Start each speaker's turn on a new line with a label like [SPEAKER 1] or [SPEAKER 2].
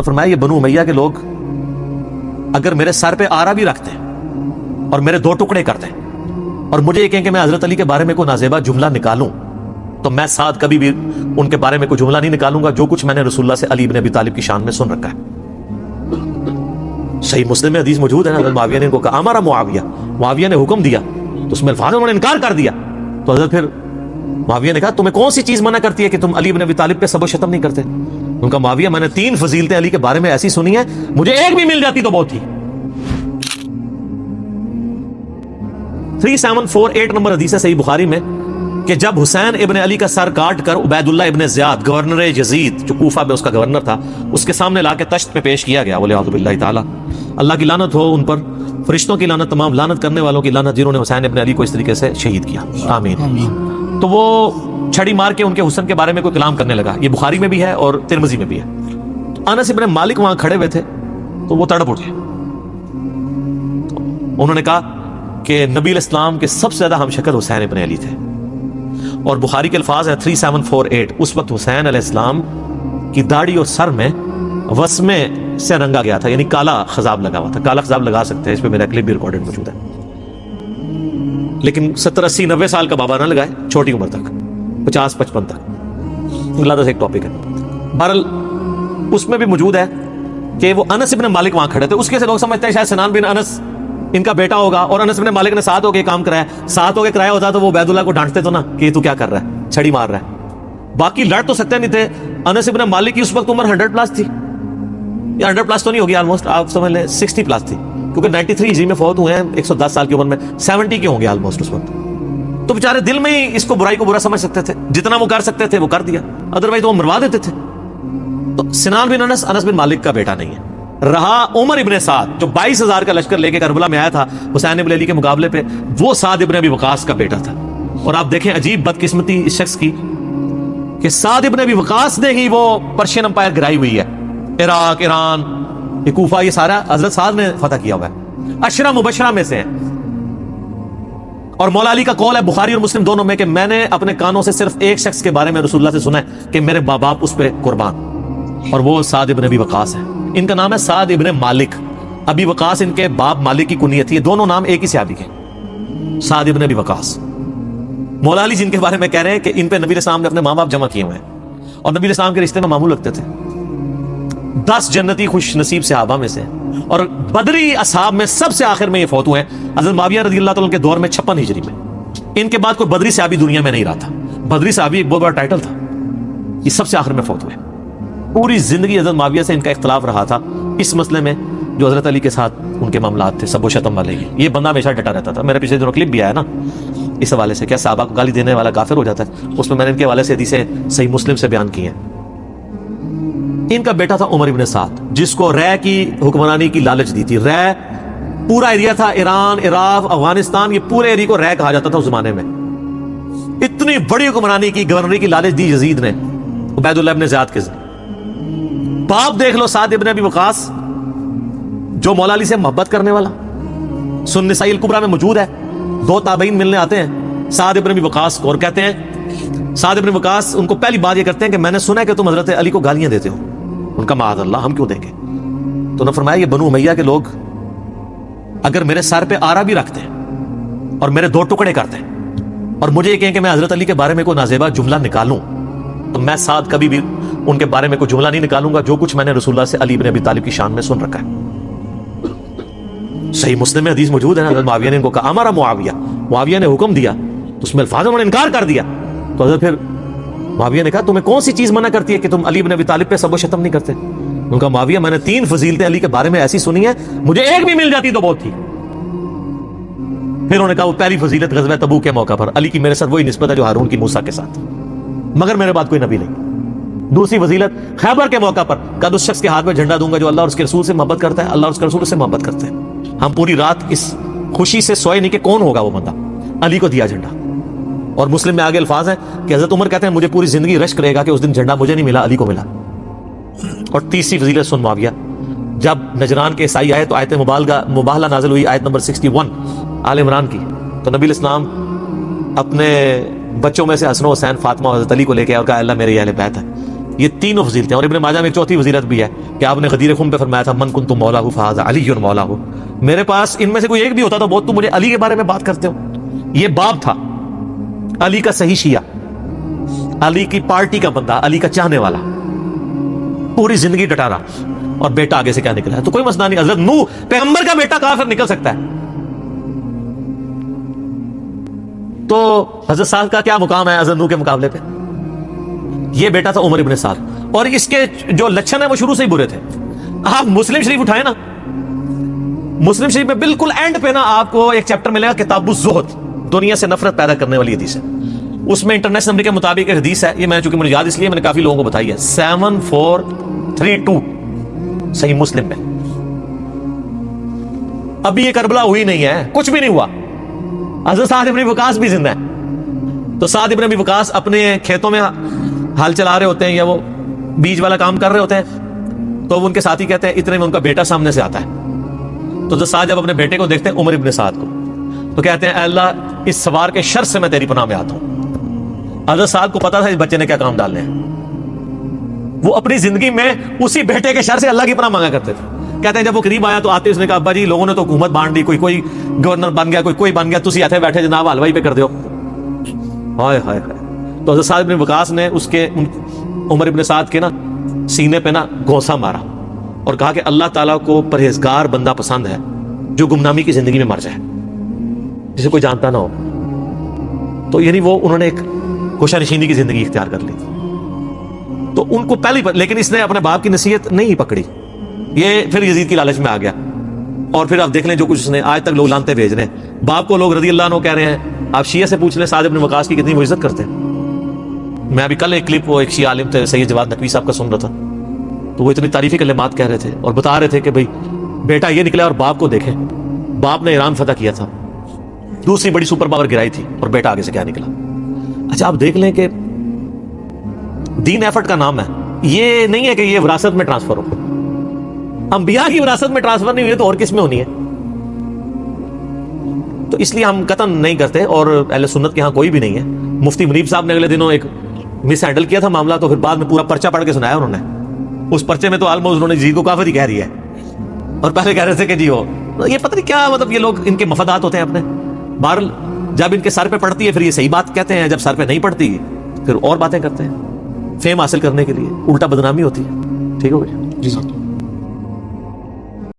[SPEAKER 1] نے فرمایا یہ بنو امیہ کے لوگ اگر میرے سر پہ آرا بھی رکھتے اور میرے دو ٹکڑے کرتے اور مجھے یہ کہیں کہ میں حضرت علی کے بارے میں کوئی نازیبہ جملہ نکالوں تو میں ساتھ کبھی بھی ان کے بارے میں کوئی جملہ نہیں نکالوں گا جو کچھ میں نے رسول اللہ سے علی بن ابی طالب کی شان میں سن رکھا ہے۔ صحیح مسلم میں حدیث موجود ہے نا، حضرت معاویہ نے ان کو کہا امارا معاویہ نے حکم دیا تو اس میں الفاظ انہوں نے انکار کر دیا، تو حضرت پھر معاویہ نے کہا تمہیں کون سی چیز منع کرتی ہے کہ تم علی بن ابی طالب پہ سب و شتم نہیں کرتے؟ ان کا معاویہ میں نے 3 فضیلتیں علی کے بارے میں ایسی سنی ہیں، مجھے ایک بھی مل جاتی تو بہت تھی۔ 3748 نمبر حدیث ہے صحیح بخاری میں کہ جب حسین ابن علی کا سر کاٹ کر عبید اللہ ابن زیاد گورنر یزید جو کوفہ میں اس کا گورنر تھا اس کے سامنے لا کے تشت پہ پیش کیا گیا، ولیعوذ باللہ تعالی، اللہ کی لعنت ہو ان پر، فرشتوں کی لعنت، تمام لعنت کرنے والوں کی لعنت جنہوں نے حسین ابن علی کو اس طریقے سے شہید کیا، آمین۔ تو وہ چھڑی مار کے ان کے حسن کے بارے میں کوئی کلام کرنے لگا، یہ بخاری میں بھی ہے اور ترمذی میں بھی ہے۔ تو انس ابن مالک وہاں کھڑے ہوئے تھے تو وہ تڑپ اٹھے، انہوں نے کہا کہ نبی علیہ السلام کے سب سے زیادہ ہم شکل حسین ابن علی تھے، اور بخاری کے الفاظ ہیں 3748 اس وقت حسین علیہ السلام کی داڑھی اور سر میں وسمے سے رنگا گیا تھا، یعنی کالا خضاب لگا ہوا تھا۔ کالا خضاب لگا سکتے ہیں، اس پہ میرا کلپ بھی ریکارڈڈ موجود ہے، لیکن 70 80 90 سال کا بابا نہ لگائے، چھوٹی عمر تک 50 55 تک، اللہ سے ایک ٹاپک ہے۔ بہرحال اس میں بھی موجود ہے کہ وہ انس ابن مالک وہاں کھڑے تھے، اس کے سے لوگ سمجھتے ہیں شاید سنان بن انس ان کا بیٹا ہوگا، اور انس بن مالک نے ساتھ ہو کے کام کرایا، ساتھ ہو کے کرایا ہوتا تو وہ عبید اللہ کو ڈانٹتے تو نا کہ تو کیا کر رہا ہے، چھڑی مار رہا ہے۔ باقی لڑ تو سکتے نہیں تھے، انس بن مالک کی اس وقت عمر 100+ تھی، یا 100+ تو نہیں ہوگی، آلموسٹ آپ سمجھ لیں 60+ تھی، کیونکہ 93 ہجری میں فوت ہوئے ہیں، 110 سال کی عمر میں 70 کے ہوں گے آلموسٹ اس وقت۔ تو بیچارے دل میں ہی اس کو برائی کو برا سمجھ سکتے تھے، جتنا وہ کر سکتے تھے وہ کر دیا، ادروائز وہ مروا دیتے تھے۔ تو سنان بن انس انس بن مالک کا بیٹا نہیں ہے۔ رہا عمر ابن سعد جو 22,000 کا لشکر لے کے کربلا میں آیا تھا حسین ابن علی کے مقابلے پہ، وہ سعد ابن ابی وقاص کا بیٹا تھا۔ اور آپ دیکھیں عجیب بدقسمتی اس شخص کی کہ سعد ابن ابی وقاص نے ہی وہ پرشین امپائر گرائی ہوئی ہے، عراق، ایران، یہ کوفہ، یہ سارا حضرت سعد نے فتح کیا ہوا ہے، 10 مبشرہ میں سے ہیں۔ اور مولا علی کا قول ہے بخاری اور مسلم دونوں میں کہ میں نے اپنے کانوں سے صرف ایک شخص کے بارے میں رسول اللہ سے سنا ہے کہ میرے ماں باپ اس پہ قربان، اور وہ سعد ابن ابی وقاص ہے۔ ان کا نام ہے سعد ابن مالک، ابی وقاص ان کے باپ مالک کی کنیت تھی، دونوں نام ایک ہی صحابی کے، سعد ابن ابی وقاص۔ مولا علی جن کے بارے میں کہہ رہے ہیں کہ ان پہ نبی علیہ السلام نے اپنے ماں باپ جمع کیے ہوئے ہیں، اور نبی علیہ السلام کے رشتے میں معمول رکھتے تھے۔ 10 جنتی خوش نصیب صحابہ میں سے، اور بدری اصحاب میں سب سے آخر میں یہ فوت ہوئے ہیں حضرت معاویہ رضی اللہ تعالیٰ کے دور میں 56 ہجری میں۔ ان کے بعد کوئی بدری صحابی دنیا میں نہیں رہا تھا، بدری صحابی ایک بہت بڑا ٹائٹل تھا، یہ سب سے آخر میں فوت ہوئے۔ پوری زندگی حضرت معاویہ سے ان کا اختلاف رہا تھا اس مسئلے میں جو حضرت علی کے ساتھ ان کے معاملات تھے، سب و شتم والے ہی۔ یہ بندہ ہمیشہ ڈٹا رہتا تھا، میرے پیچھے جو کلپ بھی آیا نا اس حوالے سے، کیا صحابہ کو گالی دینے والا کافر ہو جاتا ہے، اس میں میں نے ان کے حوالے سے حدیثیں صحیح مسلم سے بیان کی ہیں۔ ان کا بیٹا تھا عمر ابن سعد، جس کو رے کی حکمرانی کی لالچ دی تھی۔ رے پورا ایریا تھا، ایران، عراق، افغانستان، یہ پورے ایریا کو رے کہا جاتا تھا اس زمانے میں۔ اتنی بڑی حکمرانی کی، گورنری کی لالچ دی یزید نے عبید اللہ ابن زیاد کے ذریعے۔ باپ دیکھ لو سعد ابن ابی وقاص جو مولا علی سے محبت کرنے والا، سنن نسائی الکبریٰ میں موجود ہے، 2 تابعین ملنے آتے ہیں سعد ابن ابی وقاص کو اور کہتے ہیں، سعد ابن وقاص ان کو پہلی بات یہ کرتے ہیں کہ میں نے سنا ہے کہ تم حضرت علی کو گالیاں دیتے ہو۔ ان کا معاذ اللہ، ہم کیوں دیں گے؟ تو انہوں نے فرمایا یہ بنو امیہ کے لوگ اگر میرے سر پہ آرا بھی رکھتے ہیں اور میرے 2 ٹکڑے کرتے ہیں اور مجھے یہ کہیں کہ میں حضرت علی کے بارے میں کوئی نازیبہ جملہ نکالوں تو میں ساتھ کبھی بھی ان کے بارے میں کوئی جملہ نہیں نکالوں گا جو کچھ میں نے رسول اللہ سے علی بن ابی طالب کی شان میں سن رکھا ہے۔ صحیح مسلم میں حدیث موجود ہے نا، حضرت معاویہ نے ان کو کہا امارا معاویہ نے حکم دیا تو اس میں الفاظ انہوں نے انکار کر دیا، تو حضرت پھر معاویہ نے کہا تمہیں کون سی چیز منع کرتی ہے کہ تم علی بن ابی طالب پہ سب و شتم نہیں کرتے؟ ان کا معاویہ میں نے 3 فضیلتیں علی کے بارے میں ایسی سنی ہیں، مجھے ایک بھی مل جاتی تو بہت تھی۔ پھر انہوں نے کہا وہ پہلی فضیلت غزوہ تبوک کے موقع پر علی کی میرے ساتھ وہی نسبت ہے جو ہارون کی موسیٰ کے ساتھ، مگر میرے بعد کوئی نبی نہیں۔ دوسری فضیلت خیبر کے موقع پر کد اس شخص کے ہاتھ میں جھنڈا دوں گا جو اللہ اور اس کے رسول سے محبت کرتا ہے، اللہ اور اس کے رسول سے محبت کرتے ہیں۔ ہم پوری رات اس خوشی سے سوئے نہیں کہ کون ہوگا وہ بندہ، علی کو دیا جھنڈا۔ اور مسلم میں آگے الفاظ ہیں کہ حضرت عمر کہتے ہیں مجھے پوری زندگی رشک رہے گا کہ اس دن جھنڈا مجھے نہیں ملا، علی کو ملا۔ اور تیسری فضیلت سن معاویہ، جب نجران کے عیسائی آئے تو آیت مباہلہ نازل ہوئی، آیت نمبر 61 آل عمران کی، تو نبی علیہ السلام اپنے بچوں میں سے حسن و حسین، فاطمہ اور حضرت علی کو لے کے اور کہا اللہ میرے اہل بیت ہے، یہ تینوں فضیلتیں. اور ابن ماجہ میں ایک چوتھی فضیلت بھی ہے کہ آپ نے غدیر خم پہ فرمایا تھا من کنت مولا فہذا علی مولا. میرے پاس ان میں سے کوئی ایک بھی ہوتا تو بہت تم مجھے علی کے بارے میں بات کرتے ہو. یہ باپ تھا علی کا صحیح شیعہ, علی کی پارٹی کا بندہ, علی کا چاہنے والا, پوری زندگی ڈٹا رہا, اور بیٹا آگے سے کیا نکلا ہے تو کوئی مسئلہ نہیں. حضرت نوح پیغمبر کا بیٹا کہاں پھر نکل سکتا ہے؟ تو حضرت سعد کا کیا مقام ہے حضرت نوح کے مقابلے پہ؟ یہ بیٹا تھا عمر ابن سعد, اور اس کے جو لچھن ہیں وہ شروع سے ہی برے تھے. آپ مسلم شریف اٹھائیں نا, مسلم شریف میں بالکل اینڈ پہ نا آپ کو ایک چیپٹر ملے گا کتاب الزہد, دنیا سے نفرت پیدا کرنے والی حدیث ہے. اس میں انٹرنیشنل نمبر کے مطابق ایک حدیث ہے, یہ میں چونکہ مجھے یاد اس لیے میں نے کافی لوگوں کو بتائی ہے, 7432 صحیح مسلم میں. ابھی یہ کربلا ہوئی نہیں ہے, کچھ بھی نہیں ہوا. حضرت سعد ابن وقاص بھی زندہ ہے. تو سعد ابن ابی وقاص اپنے کھیتوں میں ہل چلا رہے ہوتے ہیں یا وہ بیج والا کام کر رہے ہوتے ہیں, تو وہ ان کے ساتھی کہتے ہیں اتنے میں ان کا بیٹا سامنے سے آتا ہے. تو حضرت سعد جب اپنے بیٹے کو دیکھتے ہیں عمر ابن سعد کو, تو کہتے ہیں اے اللہ اس سوار کے شر سے میں تیری پناہ میں آتا ہوں. حضرت سعد کو پتا تھا اس بچے نے کیا کام ڈالنے ہیں. وہ اپنی زندگی میں اسی بیٹے کے شر سے اللہ کی پناہ مانگا کرتے تھے. کہتے ہیں جب وہ قریب آیا تو آتے اس نے کہا ابا جی لوگوں نے تو حکومت بانٹ دی, کوئی گورنر بن گیا, کوئی بن گیا, تسی ایتھے بیٹھے جناب حلوائی پہ کر دیو. ہائے ہائے ہائے. تو حضرت سعد ابن وقاص نے اس کے عمر ابن سعد کے نا سینے پہ نا گھونسا مارا اور کہا کہ اللہ تعالیٰ کو پرہیزگار بندہ پسند ہے جو گمنامی کی زندگی میں مر جائے, جسے کوئی جانتا نہ ہو. تو یعنی وہ انہوں نے ایک گوشہ نشینی کی زندگی اختیار کر لی. تو ان کو پہلے لیکن اس نے اپنے باپ کی نصیحت نہیں پکڑی, یہ پھر یزید کی لالچ میں آ گیا. اور پھر آپ دیکھ لیں جو کچھ اس نے آج تک لوگ لانتے بھیج رہے ہیں. باپ کو لوگ رضی اللہ عنہ کہہ رہے ہیں, آپ شیعہ سے پوچھ لیں سعد ابن وقاص کی کتنی وہ عزت کرتے ہیں. میں ابھی کل ایک کلپ وہ ایک شیعہ عالم تھے سید جواد نقوی صاحب کا سن رہا تھا, تو وہ اتنی تعریفی کلمات کہہ رہے تھے اور بتا رہے تھے کہ بھائی بیٹا یہ نکلا اور باپ کو دیکھیں, باپ نے ایران فتح کیا تھا, دوسری بڑی سپر پاور گرائی تھی, اور بیٹا آگے سے کیا نکلا. اچھا آپ دیکھ لیں کہ دین ایفرٹ کا نام ہے, یہ نہیں ہے کہ یہ وراثت میں ٹرانسفر ہو. انبیاء کی وراثت میں ٹرانسفر نہیں ہوئی تو اور کس میں ہونی ہے؟ تو اس لیے ہم قطعاً نہیں کرتے, اور اہل سنت کے ہاں کوئی بھی نہیں ہے. مفتی منیب صاحب نے اگلے دنوں ایک مس ہینڈل کیا تھا معاملہ, تو پھر بعد میں پورا پرچہ پڑھ کے سنایا انہوں نے. اس پرچے میں تو آلموسٹ انہوں نے جی کو کافر ہی کہہ رہی ہے, اور پہلے کہہ رہے تھے کہ جی ہو یہ پتہ نہیں کیا, مطلب یہ لوگ ان کے مفادات ہوتے ہیں اپنے. بہرحال جب ان کے سر پہ پڑتی ہے پھر یہ صحیح بات کہتے ہیں, جب سر پہ نہیں پڑتی پھر اور باتیں کرتے ہیں فیم حاصل کرنے کے لیے, الٹا بدنامی ہوتی ہے. ٹھیک ہو گیا جی.